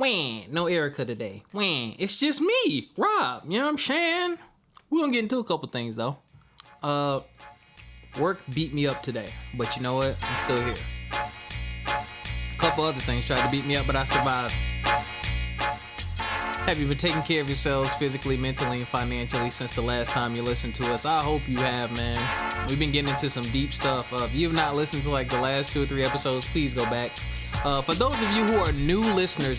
No Erica today. It's just me, Rob. You know what I'm saying? We're gonna get into a couple things though. Work beat me up today, but you know what? I'm still here. A couple other things tried to beat me up, but I survived. Have you been taking care of yourselves physically, mentally, and financially since the last time you listened to us? I hope you have, man. We've been getting into some deep stuff. If you've not listened to like the last 2 or 3 episodes, please go back. For those of you who are new listeners,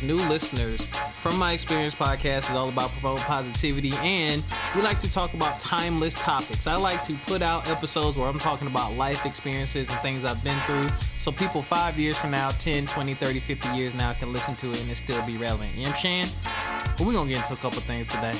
From My Experience podcast is all about promoting positivity, and we like to talk about timeless topics. I like to put out episodes where I'm talking about life experiences and things I've been through, so people 5 years from now, 10, 20, 30, 50 years now can listen to it and it still be relevant. You know what I'm saying? But we're going to get into a couple things today.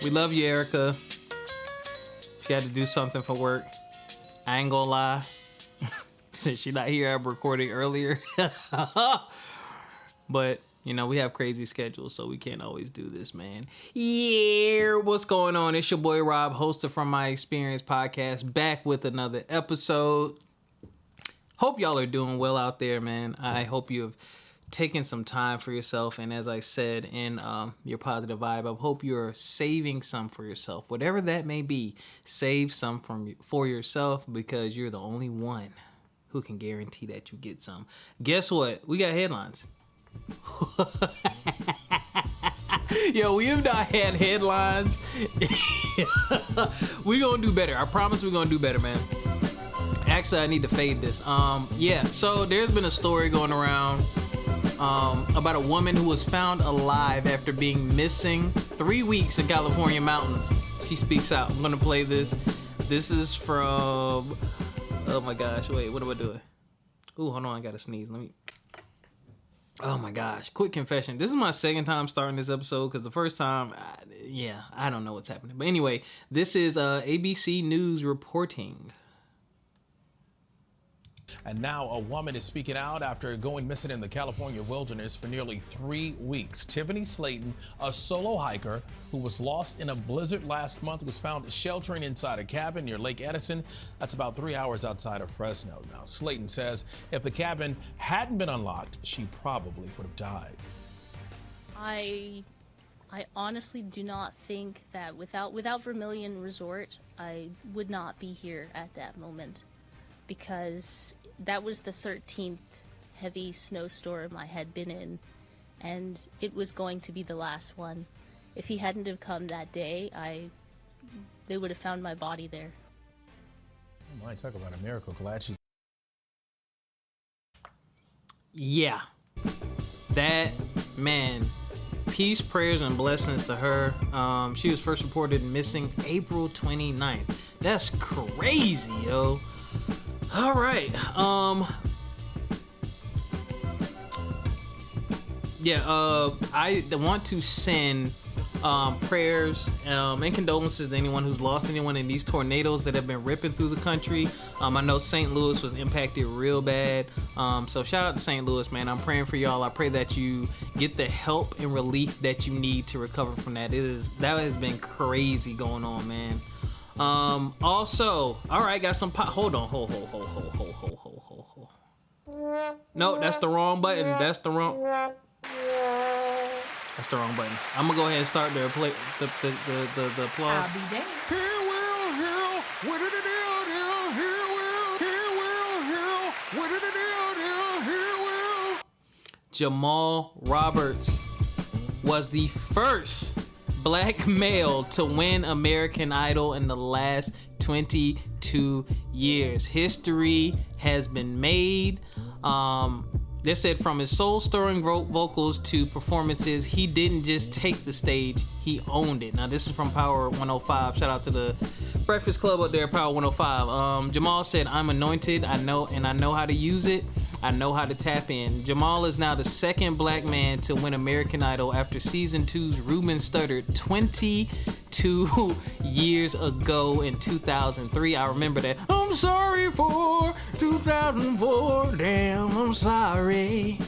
We love you, Erica. She had to do something for work. I ain't gonna lie. Since she's not here, I'm recording earlier. But, you know, we have crazy schedules, so we can't always do this, man. Yeah, what's going on? It's your boy Rob, host of From My Experience podcast, back with another episode. Hope y'all are doing well out there, man. I hope you have taking some time for yourself, and as I said in your positive vibe, I hope you're saving some for yourself, whatever that may be. Save some for yourself, because you're the only one who can guarantee that you get some. Guess what? We got headlines. Yo, we have not had headlines. We're gonna do better. I promise we're gonna do better, man. Actually, I need to fade this. So there's been a story going around about a woman who was found alive after being missing 3 weeks in California mountains. She speaks out. I'm gonna play this. This is from, oh my gosh, wait, what am I doing? Ooh, hold on, I gotta sneeze. Oh my gosh, quick confession. This is my second time starting this episode, because the first time, I don't know what's happening. But anyway, this is ABC News reporting. And now a woman is speaking out after going missing in the California wilderness for nearly 3 weeks. Tiffany Slayton, a solo hiker who was lost in a blizzard last month, was found sheltering inside a cabin near Lake Edison. That's about 3 hours outside of Fresno. Now, Slayton says if the cabin hadn't been unlocked, she probably would have died. I honestly do not think that without Vermilion Resort, I would not be here at that moment, because that was the 13th heavy snowstorm I had been in, and it was going to be the last one. If he hadn't have come that day, they would have found my body there. Oh my, talk about a miracle. Glad she's... Yeah. That, man, peace, prayers, and blessings to her. She was first reported missing April 29th. That's crazy, yo. All right. I want to send prayers and condolences to anyone who's lost anyone in these tornadoes that have been ripping through the country. I know St. Louis was impacted real bad. So shout out to St. Louis, man. I'm praying for y'all. I pray that you get the help and relief that you need to recover from that. That has been crazy going on, man. Also, all right, got some hold on. No, that's the wrong button. That's the wrong button. I'm gonna go ahead and start the applause. I'll be there. Jamal Roberts was the first black male to win American Idol in the last 22 years. History has been made. They said from his soul-stirring vocals to performances, he didn't just take the stage, he owned it. Now, this is from Power 105. Shout out to the Breakfast Club up there, Power 105. Jamal said, "I'm anointed, I know how to use it. I know how to tap in. Jamal is now the second black man to win American Idol after season 2's Ruben Studdard 22 years ago in 2003. I remember that. I'm sorry for 2004. Damn, I'm sorry.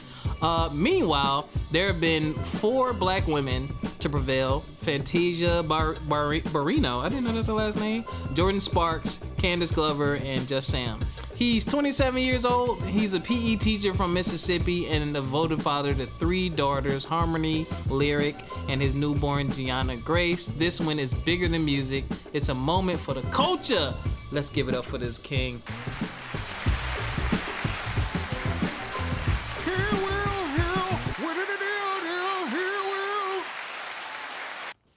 Meanwhile, there have been 4 black women to prevail. Fantasia Barrino, I didn't know that's her last name. Jordan Sparks, Candace Glover, and Just Sam. He's 27 years old. He's a PE teacher from Mississippi and a voted father to 3 daughters, Harmony, Lyric, and his newborn Gianna Grace. This one is bigger than music. It's a moment for the culture. Let's give it up for this king.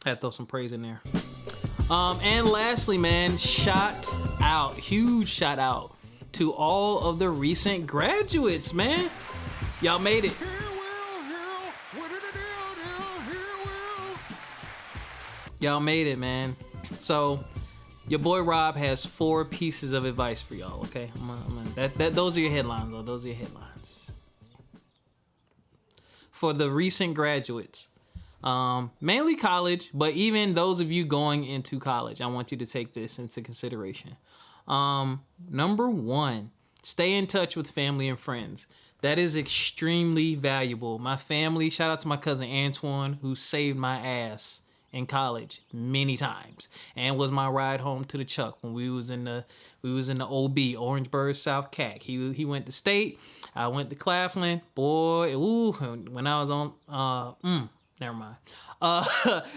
Had to throw some praise in there. And lastly, man, huge shout out to all of the recent graduates, man. Y'all made it. Y'all made it, man. So, your boy Rob has 4 pieces of advice for y'all, okay? Those are your headlines, though. Those are your headlines. For the recent graduates. Mainly college, but even those of you going into college, I want you to take this into consideration. Number 1, stay in touch with family and friends. That is extremely valuable. My family, shout out to my cousin Antoine, who saved my ass in college many times and was my ride home to the Chuck when we was in the OB, Orangeburg, South Cac. He went to State, I went to Claflin. Boy, when I was on never mind.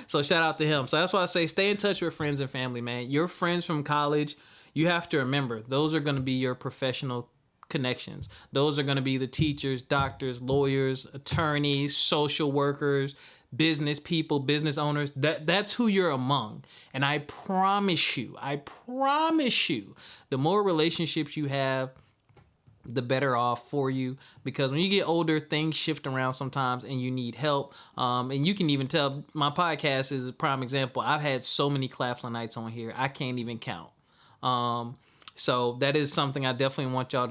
So shout out to him. So that's why I say stay in touch with friends and family, man. Your friends from college, you have to remember, those are going to be your professional connections. Those are going to be the teachers, doctors, lawyers, attorneys, social workers, business people, business owners. That's who you're among. And I promise you, the more relationships you have, the better off for you, because when you get older, things shift around sometimes and you need help. And you can even tell my podcast is a prime example. I've had so many Claflin nights on here, I can't even count. So that is something I definitely want y'all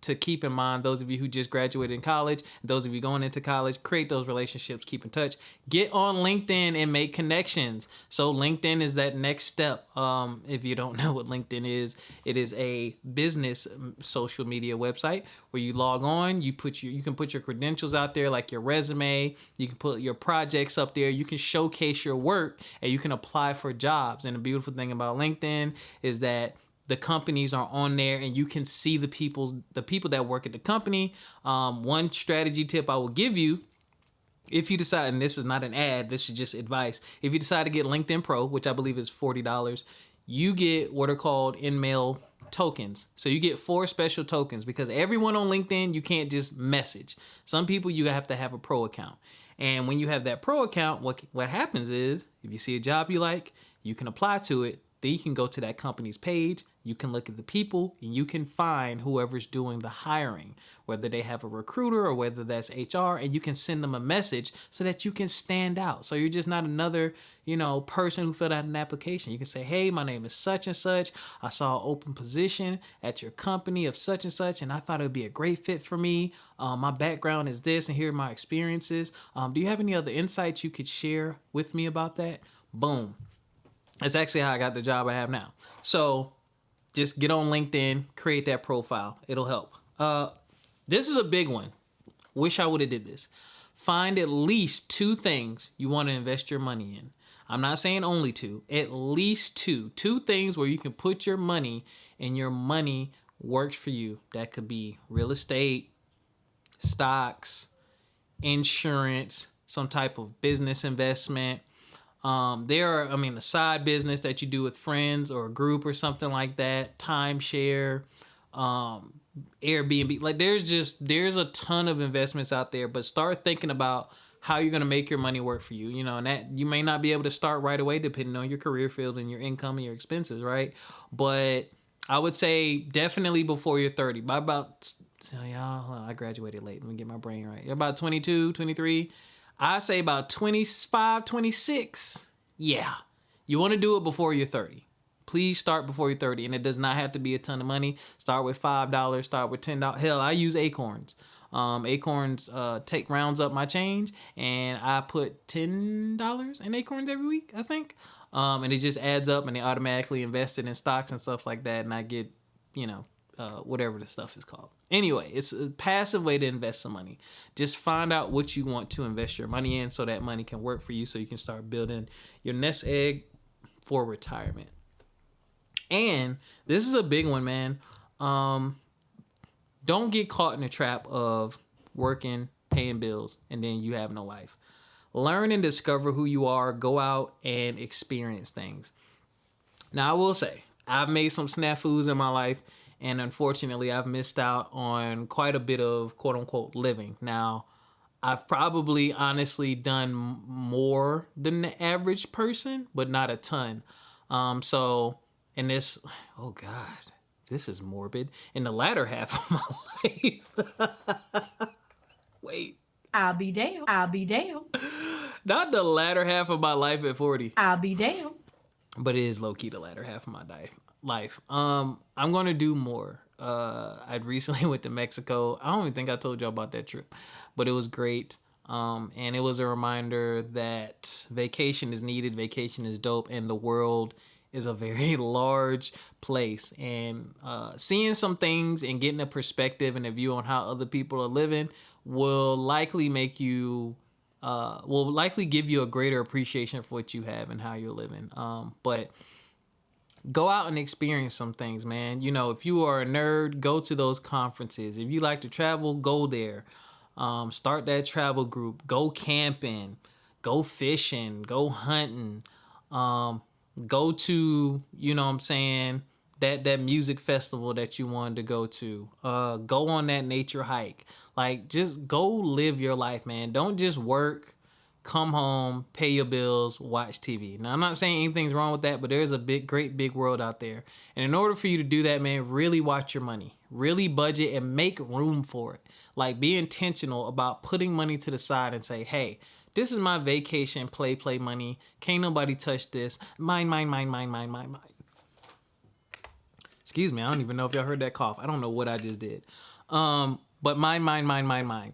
to keep in mind. Those of you who just graduated in college, those of you going into college, create those relationships, keep in touch, get on LinkedIn and make connections. So LinkedIn is that next step. If you don't know what LinkedIn is, it is a business social media website where you log on, you can put your credentials out there, like your resume, you can put your projects up there, you can showcase your work, and you can apply for jobs. And the beautiful thing about LinkedIn is that the companies are on there and you can see the people that work at the company. One strategy tip I will give you, if you decide, and this is not an ad, this is just advice. If you decide to get LinkedIn Pro, which I believe is $40, you get what are called in-mail tokens. So you get 4 special tokens, because everyone on LinkedIn, you can't just message. Some people, you have to have a pro account. And when you have that pro account, what happens is, if you see a job you like, you can apply to it. Then you can go to that company's page, you can look at the people, and you can find whoever's doing the hiring, whether they have a recruiter or whether that's HR, and you can send them a message so that you can stand out. So you're just not another, person who filled out an application. You can say, hey, my name is such and such. I saw an open position at your company of such and such, and I thought it would be a great fit for me. My background is this, and here are my experiences. Do you have any other insights you could share with me about that? Boom. That's actually how I got the job I have now. So just get on LinkedIn, create that profile. It'll help. This is a big one. Wish I would have did this. Find at least 2 things you want to invest your money in. I'm not saying only 2, at least 2. 2 things where you can put your money and your money works for you. That could be real estate, stocks, insurance, some type of business investment. A side business that you do with friends or a group or something like that, timeshare, Airbnb. Like there's a ton of investments out there, but start thinking about how you're going to make your money work for you, and that you may not be able to start right away depending on your career field and your income and your expenses, right? But I would say definitely before you're 30, by about, I graduated late. Let me get my brain right. About 22, 23. I say about 25, 26. Yeah. You want to do it before you're 30. Please start before you're 30, and it does not have to be a ton of money. Start with $5, start with $10. Hell, I use Acorns. Acorns take rounds up my change, and I put $10 in Acorns every week, I think. And it just adds up, and they automatically invest it in stocks and stuff like that, and I get, whatever the stuff is called. Anyway, it's a passive way to invest some money. Just find out what you want to invest your money in so that money can work for you, so you can start building your nest egg for retirement. And this is a big one, man. Don't get caught in the trap of working, paying bills, and then you have no life. Learn and discover who you are. Go out and experience things. Now, I will say, I've made some snafus in my life, and unfortunately, I've missed out on quite a bit of quote-unquote living. Now, I've probably honestly done more than the average person, but not a ton. So, in this, oh God, this is morbid. In the latter half of my life, wait. I'll be damned. I'll be damned. Not the latter half of my life at 40. I'll be damned. But it is low-key the latter half of my life. I'm going to do more. I recently went to Mexico. I don't even think I told y'all about that trip, but it was great. And it was a reminder that vacation is needed, vacation is dope, and the world is a very large place. And seeing some things and getting a perspective and a view on how other people are living will likely make you, will likely give you a greater appreciation for what you have and how you're living. But go out and experience some things, man. If you are a nerd, go to those conferences. If you like to travel, go there. Start that travel group. Go camping. Go fishing. Go hunting. Go to, that music festival that you wanted to go to. Go on that nature hike. Like, just go live your life, man. Don't just work, come home, pay your bills, watch TV. Now, I'm not saying anything's wrong with that, but there's a great big world out there. And in order for you to do that, man, really watch your money. Really budget and make room for it. Like, be intentional about putting money to the side and say, hey, this is my vacation, play money. Can't nobody touch this. Mine. Excuse me, I don't even know if y'all heard that cough. I don't know what I just did. But mine.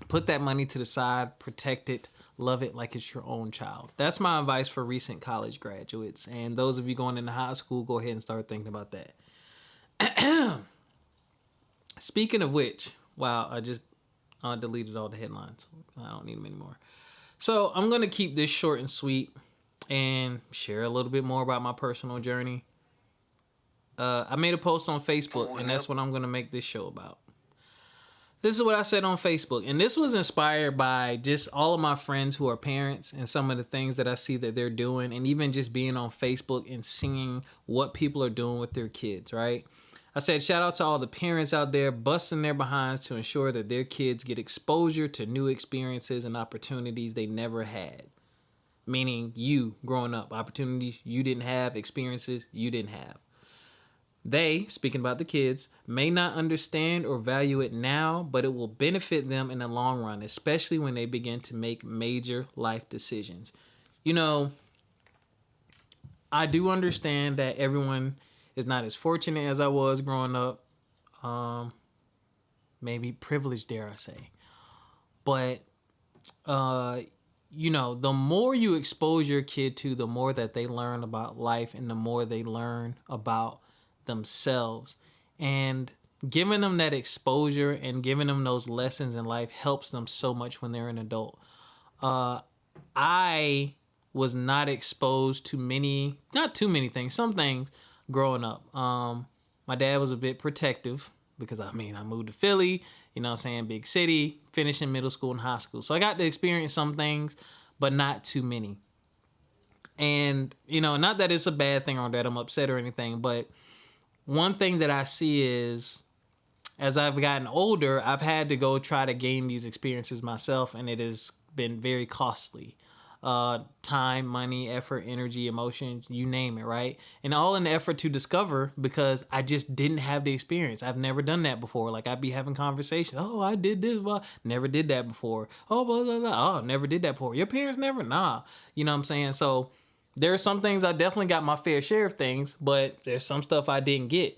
Put that money to the side, protect it, love it like it's your own child. That's my advice for recent college graduates. And those of you going into high school, go ahead and start thinking about that. Speaking of which, wow, I just deleted all the headlines. I don't need them anymore. So I'm going to keep this short and sweet and share a little bit more about my personal journey. I made a post on Facebook, and that's what I'm going to make this show about. This is what I said on Facebook, and this was inspired by just all of my friends who are parents and some of the things that I see that they're doing, and even just being on Facebook and seeing what people are doing with their kids, right? I said, shout out to all the parents out there busting their behinds to ensure that their kids get exposure to new experiences and opportunities they never had. Meaning you growing up, opportunities you didn't have, experiences you didn't have. They, speaking about the kids, may not understand or value it now, but it will benefit them in the long run, especially when they begin to make major life decisions. I do understand that everyone is not as fortunate as I was growing up. Maybe privileged, dare I say. But, the more you expose your kid to, the more that they learn about life and the more they learn about themselves. And giving them that exposure and giving them those lessons in life helps them so much when they're an adult. I was not exposed to not too many things, some things growing up. My dad was a bit protective because I moved to Philly, big city, finishing middle school and high school. So I got to experience some things, but not too many. And, not that it's a bad thing or that I'm upset or anything, but one thing that I see is as I've gotten older, I've had to go try to gain these experiences myself, and it has been very costly. Time, money, effort, energy, emotions, you name it, right? And all in the effort to discover, because I just didn't have the experience. I've never done that before. Like, I'd be having conversations. Oh, I did this. Well, never did that before. Oh, blah, blah, blah. Oh, never did that before. Your parents never? Nah. You know what I'm saying? So There are some things I definitely got my fair share of things, but there's some stuff I didn't get.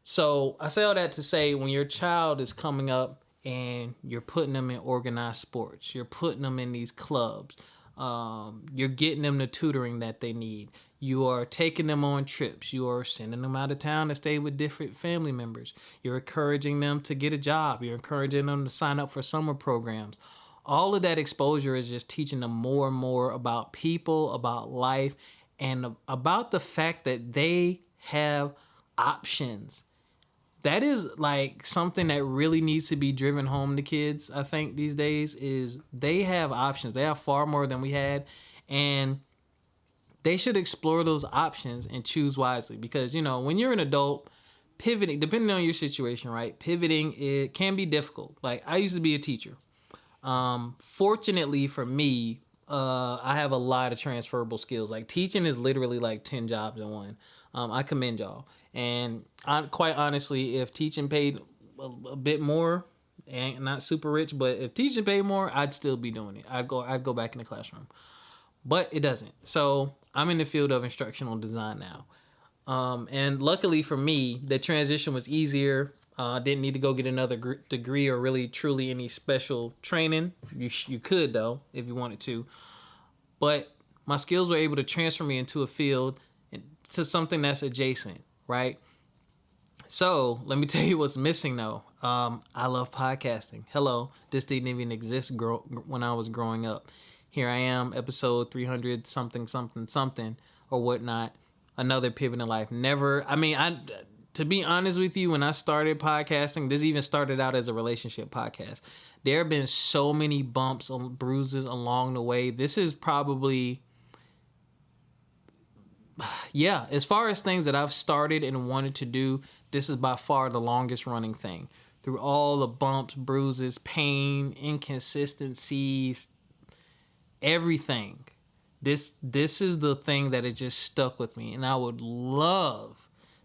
So I say all that to say, when your child is coming up and you're putting them in organized sports, you're putting them in these clubs, you're getting them the tutoring that they need, you are taking them on trips, you are sending them out of town to stay with different family members, you're encouraging them to get a job, you're encouraging them to sign up for summer programs. All of that exposure is just teaching them more and more about people, about life, and about the fact that they have options. That is like something that really needs to be driven home to kids, I think, these days, is they have options. They have far more than we had, and they should explore those options and choose wisely. Because, you know, when you're an adult, pivoting, depending on your situation, right, pivoting, it can be difficult. Like, I used to be a teacher. Fortunately for me, I have a lot of transferable skills. Like, teaching is literally like 10 jobs in one. I commend y'all. And quite honestly, if teaching paid a bit more, and not super rich, but if teaching paid more, I'd still be doing it. I'd go back in the classroom, but it doesn't. So I'm in the field of instructional design now. And luckily for me, the transition was easier. Didn't need to go get another degree or really truly any special training. You could though, if you wanted to, but my skills were able to transfer me into a field, to something that's adjacent. Right? So let me tell you what's missing though. I love podcasting. Hello, this didn't even exist when I was growing up. Here I am, episode 300 something or whatnot. Another pivot in life. To be honest with you, when I started podcasting, this even started out as a relationship podcast. There have been so many bumps and bruises along the way. This is probably, yeah, as far as things that I've started and wanted to do, this is by far the longest running thing. Through all the bumps, bruises, pain, inconsistencies, everything. This is the thing that has just stuck with me. And I would love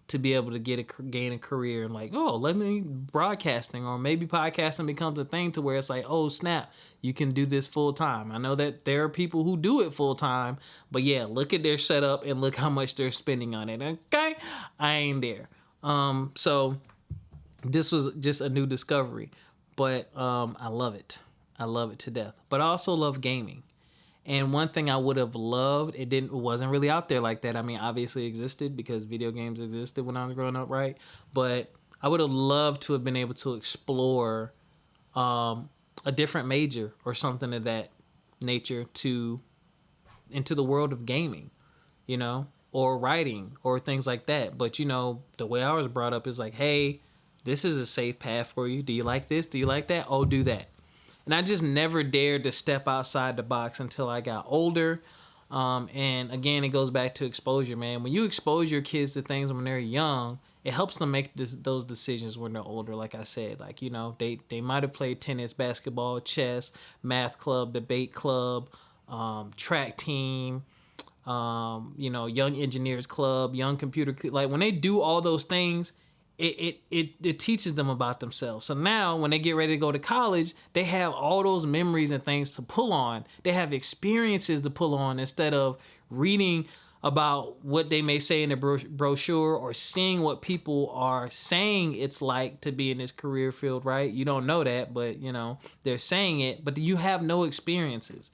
to be able to gain a career and like, oh, let me broadcasting, or maybe podcasting becomes a thing to where it's like, oh snap, you can do this full time. I know that there are people who do it full time, but yeah, look at their setup and look how much they're spending on it. Okay, I ain't there. So this was just a new discovery, but I love it. I love it to death. But I also love gaming. And one thing I would have loved, it wasn't really out there like that. I mean, obviously it existed because video games existed when I was growing up, right? But I would have loved to have been able to explore a different major or something of that nature into the world of gaming, you know, or writing or things like that. But, you know, the way I was brought up is like, hey, this is a safe path for you. Do you like this? Do you like that? Oh, do that. And I just never dared to step outside the box until I got older. And again, it goes back to exposure, man. When you expose your kids to things when they're young, it helps them make those decisions when they're older. Like I said, like, you know, they might have played tennis, basketball, chess, math club, debate club, track team, you know, young engineers club, young computer. Like when they do all those things, it teaches them about themselves. So now when they get ready to go to college, they have all those memories and things to pull on. They have experiences to pull on instead of reading about what they may say in the brochure or seeing what people are saying it's like to be in this career field, right? You don't know that, but you know, they're saying it, but you have no experiences.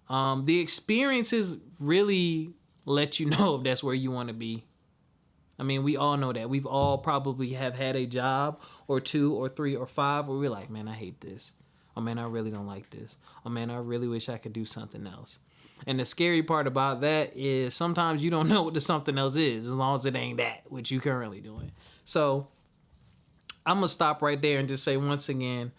The experiences really let you know if that's where you want to be. I mean, we all know that. We've all probably have had a job or 2 or 3 or 5 where we're like, man, I hate this. Oh, man, I really don't like this. Oh, man, I really wish I could do something else. And the scary part about that is sometimes you don't know what the something else is as long as it ain't that, which you're currently doing. So I'm going to stop right there and just say once again,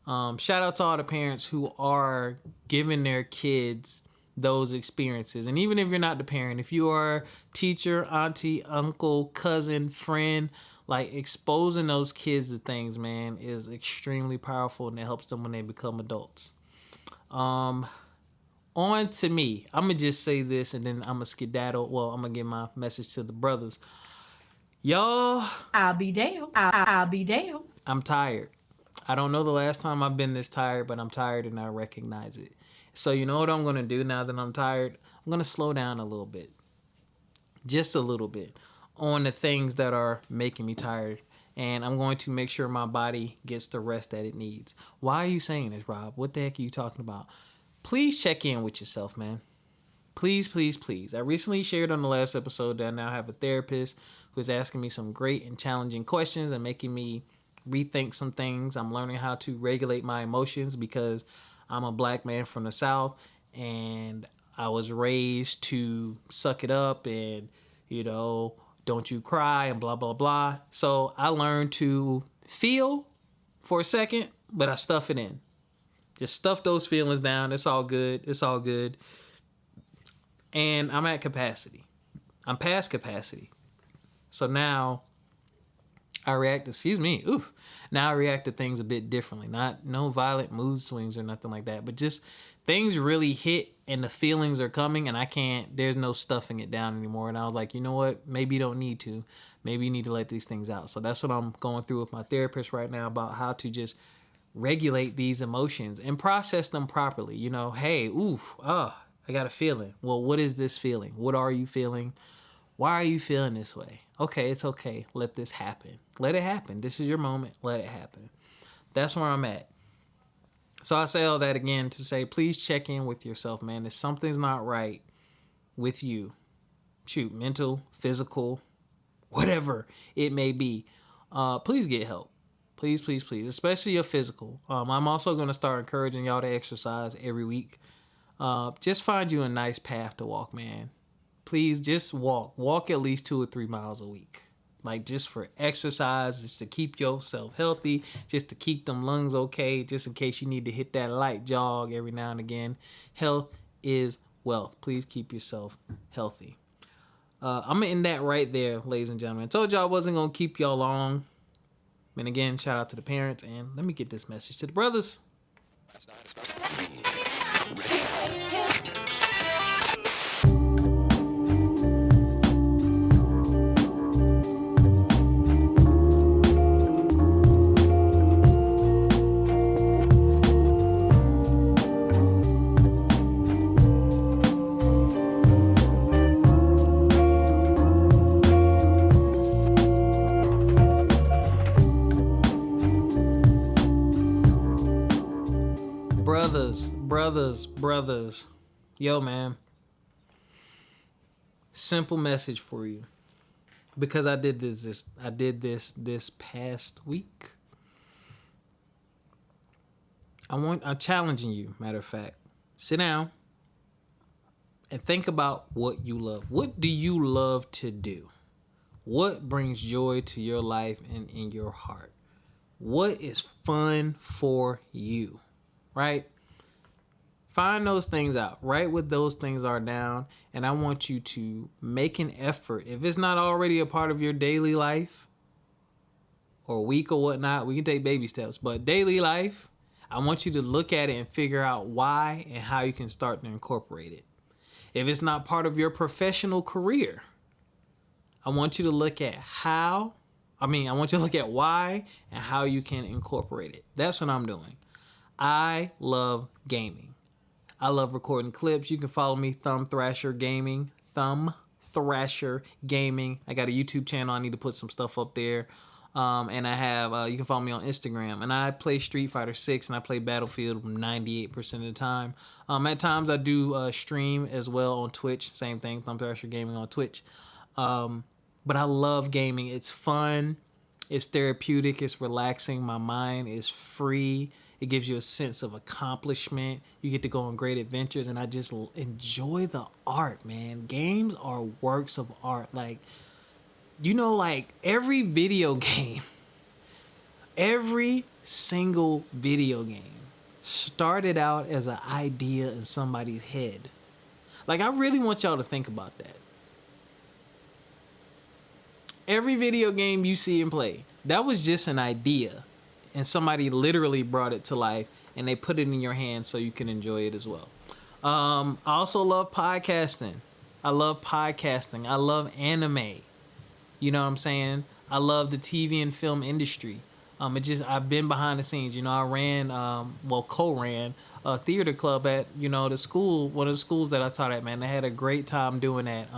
shout out to all the parents who are giving their kids those experiences. And even if you're not the parent, if you are teacher, auntie, uncle, cousin, friend, like exposing those kids to things, man, is extremely powerful, and it helps them when they become adults. On to me. I'm gonna just say this and then I'm gonna skedaddle. Well, I'm gonna give my message to the brothers. Y'all, I'll be damned. I'll be damned. I'm tired. I don't know the last time I've been this tired, but I'm tired and I recognize it. So you know what I'm going to do now that I'm tired? I'm going to slow down a little bit, just a little bit, on the things that are making me tired. And I'm going to make sure my body gets the rest that it needs. Why are you saying this, Rob? What the heck are you talking about? Please check in with yourself, man. Please, please, please. I recently shared on the last episode that I now have a therapist who is asking me some great and challenging questions and making me rethink some things. I'm learning how to regulate my emotions because I'm a black man from the South and I was raised to suck it up and, don't you cry and blah, blah, blah. So I learned to feel for a second, but I stuff it in. Just stuff those feelings down. It's all good. It's all good. And I'm at capacity. I'm past capacity. So now I react to, Now I react to things a bit differently. No violent mood swings or nothing like that. But just things really hit and the feelings are coming and there's no stuffing it down anymore. And I was like, you know what? Maybe you don't need to. Maybe you need to let these things out. So that's what I'm going through with my therapist right now about how to just regulate these emotions and process them properly. Hey, I got a feeling. Well, what is this feeling? What are you feeling? Why are you feeling this way? Okay, it's okay. Let this happen. Let it happen. This is your moment. Let it happen. That's where I'm at. So I say all that again to say, please check in with yourself, man. If something's not right with you, mental, physical, whatever it may be, please get help. Please, please, please, especially your physical. I'm also going to start encouraging y'all to exercise every week. Just find you a nice path to walk, man. Please just walk at least 2 or 3 miles a week. Like just for exercise, just to keep yourself healthy, just to keep them lungs okay, just in case you need to hit that light jog every now and again. Health is wealth. Please keep yourself healthy. I'm going to end that right there, ladies and gentlemen. I told y'all I wasn't going to keep y'all long. And again, shout out to the parents. And let me get this message to the brothers. Brothers. Yo, man. Simple message for you. Because I did this past week. I'm challenging you, matter of fact. Sit down and think about what you love. What do you love to do? What brings joy to your life and in your heart? What is fun for you? Right? Find those things out. Write what those things are down. And I want you to make an effort. If it's not already a part of your daily life or week or whatnot, we can take baby steps. But daily life, I want you to look at it and figure out why and how you can start to incorporate it. If it's not part of your professional career, I want you to look at why and how you can incorporate it. That's what I'm doing. I love gaming. I love recording clips. You can follow me, Thumb Thrasher Gaming. I got a YouTube channel. I need to put some stuff up there. And I have, you can follow me on Instagram. And I play Street Fighter 6 and I play Battlefield 98% of the time. At times I do stream as well on Twitch. Same thing, Thumb Thrasher Gaming on Twitch. But I love gaming. It's fun. It's therapeutic. It's relaxing. My mind is free. It gives you a sense of accomplishment. You get to go on great adventures, and I just enjoy the art, man. Games are works of art. Like every video game, every single video game started out as an idea in somebody's head. Like, I really want y'all to think about that. Every video game you see and play, that was just an idea. And somebody literally brought it to life and they put it in your hands so you can enjoy it as well. I also love podcasting. I love anime. You know what I'm saying? I love the TV and film industry. I've been behind the scenes. I ran, co-ran a theater club at, the school, one of the schools that I taught at, man. I had a great time doing that.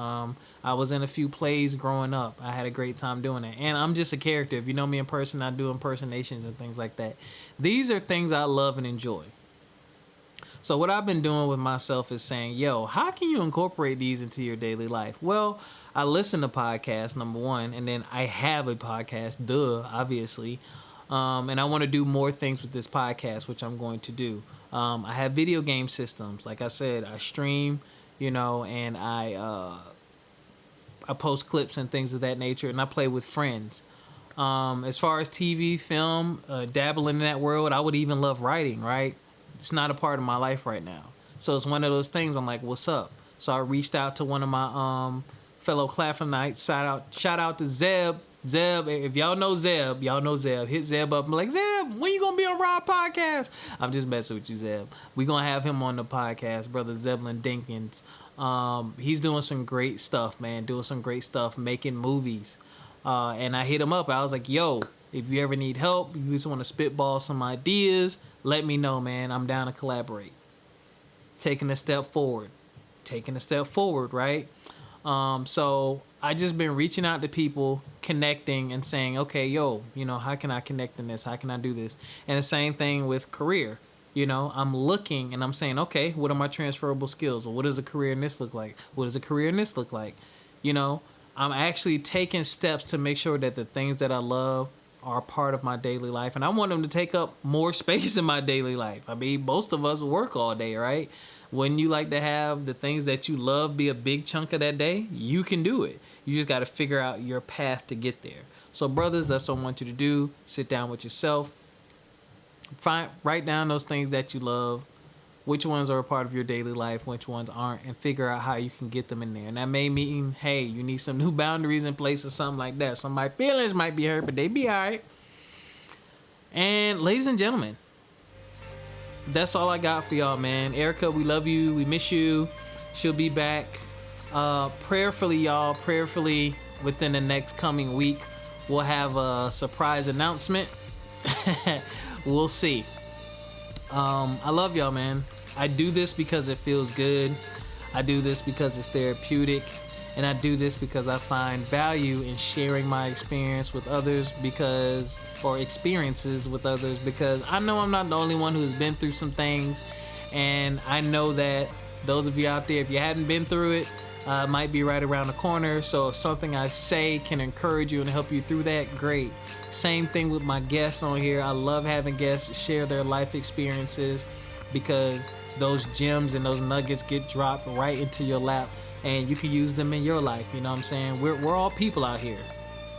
I was in a few plays growing up. I had a great time doing that. And I'm just a character. If you know me in person, I do impersonations and things like that. These are things I love and enjoy. So what I've been doing with myself is saying, yo, how can you incorporate these into your daily life? Well, I listen to podcasts, number one, and then I have a podcast, obviously. And I want to do more things with this podcast, which I'm going to do. I have video game systems. Like I said, I stream, and I post clips and things of that nature, and I play with friends. As far as TV, film, dabbling in that world, I would even love writing, right? It's not a part of my life right now. So it's one of those things I'm like, what's up? So I reached out to one of my fellow Claphamites. Shout out to Zeb. Zeb, if y'all know Zeb, hit Zeb up and be like, Zeb, when you gonna be on Rob podcast? I'm just messing with you, Zeb. We gonna have him on the podcast, brother Zeblin Dinkins. He's doing some great stuff, man. Doing some great stuff, making movies. And I hit him up. I was like, yo, if you ever need help, you just want to spitball some ideas, let me know, man. I'm down to collaborate. Taking a step forward, right? So I just been reaching out to people, connecting and saying, okay, yo, how can I connect in this? How can I do this? And the same thing with career. I'm looking and I'm saying, okay, what are my transferable skills? Well, what does a career in this look like? What does a career in this look like? I'm actually taking steps to make sure that the things that I love are part of my daily life. And I want them to take up more space in my daily life. I mean, most of us work all day, right? Wouldn't you like to have the things that you love be a big chunk of that day? You can do it. You just got to figure out your path to get there. So brothers, that's what I want you to do. Sit down with yourself. Write down those things that you love. Which ones are a part of your daily life, which ones aren't, and figure out how you can get them in there. And that may mean, hey, you need some new boundaries in place or something like that. So my feelings might be hurt, but they be all right. And ladies and gentlemen, that's all I got for y'all, man. Erica, we love you. We miss you. She'll be back. Prayerfully, y'all, within the next coming week, we'll have a surprise announcement. We'll see. I love y'all, man. I do this because it feels good. I do this because it's therapeutic. And I do this because I find value in sharing my experiences with others because I know I'm not the only one who's been through some things. And I know that those of you out there, if you hadn't been through it, might be right around the corner. So if something I say can encourage you and help you through that, great. Same thing with my guests on here. I love having guests share their life experiences because those gems and those nuggets get dropped right into your lap and you can use them in your life. You know what I'm saying? We're all people out here.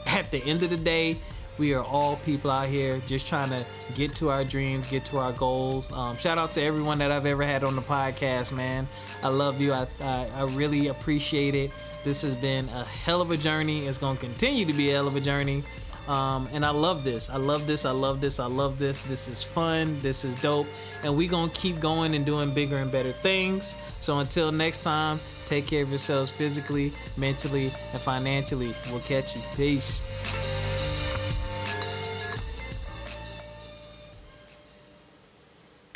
At the end of the day, we are all people out here just trying to get to our dreams, get to our goals. Shout out to everyone that I've ever had on the podcast, man. I love you. I really appreciate it. This has been a hell of a journey. It's going to continue to be a hell of a journey. And I love this. This is fun. This is dope. And we're going to keep going and doing bigger and better things. So until next time, take care of yourselves physically, mentally, and financially. We'll catch you. Peace.